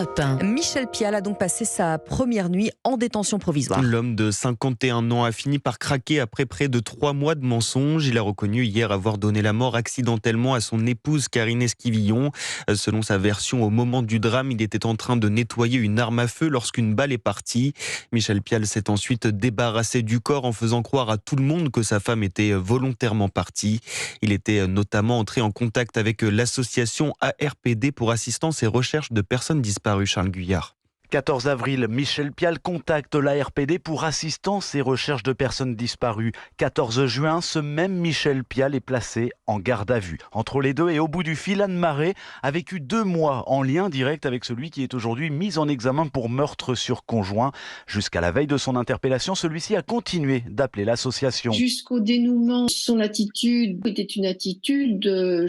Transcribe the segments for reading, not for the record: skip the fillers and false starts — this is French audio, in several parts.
Europe 1. Michel Pial a donc passé sa première nuit en détention provisoire. L'homme de 51 ans a fini par craquer après près de 3 mois de mensonges. Il a reconnu hier avoir donné la mort accidentellement à son épouse Karine Esquivillon. Selon sa version, au moment du drame, il était en train de nettoyer une arme à feu lorsqu'une balle est partie. Michel Pial s'est ensuite débarrassé du corps en faisant croire à tout le monde que sa femme était volontairement partie. Il était notamment entré en contact avec l'association ARPD pour assistance et recherche de personnes disparues. Charles Guyard. 14 avril, Michel Pial contacte l'ARPD pour assistance et recherche de personnes disparues. 14 juin, ce même Michel Pial est placé en garde à vue. Entre les deux et au bout du fil, Anne Marais a vécu 2 mois en lien direct avec celui qui est aujourd'hui mis en examen pour meurtre sur conjoint. Jusqu'à la veille de son interpellation, celui-ci a continué d'appeler l'association. Jusqu'au dénouement, son attitude était une attitude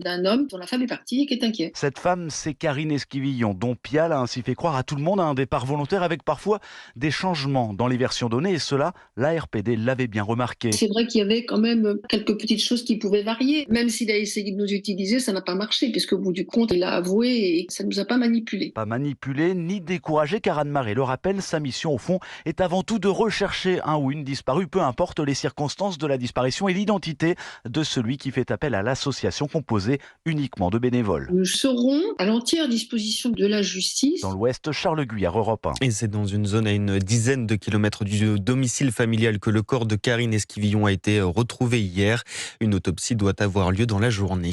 d'un homme dont la femme est partie et qui est inquiet. Cette femme, c'est Karine Esquivillon, dont Pial a ainsi fait croire à tout le monde à un départ volontaire avec parfois des changements dans les versions données, et cela, l'ARPD l'avait bien remarqué. C'est vrai qu'il y avait quand même quelques petites choses qui pouvaient varier. Même s'il a essayé de nous utiliser, ça n'a pas marché, puisqu'au bout du compte, il a avoué et ça ne nous a pas manipulés. Pas manipulé ni découragé, car Anne Marais le rappelle, sa mission au fond est avant tout de rechercher un ou une disparue, peu importe les circonstances de la disparition et l'identité de celui qui fait appel à l'association composée uniquement de bénévoles. Nous serons à l'entière disposition de la justice. Dans l'Ouest, Charles Guyard, Europe 1. Et c'est dans une zone à une dizaine de kilomètres du domicile familial que le corps de Karine Esquivillon a été retrouvé hier. Une autopsie doit avoir lieu dans la journée.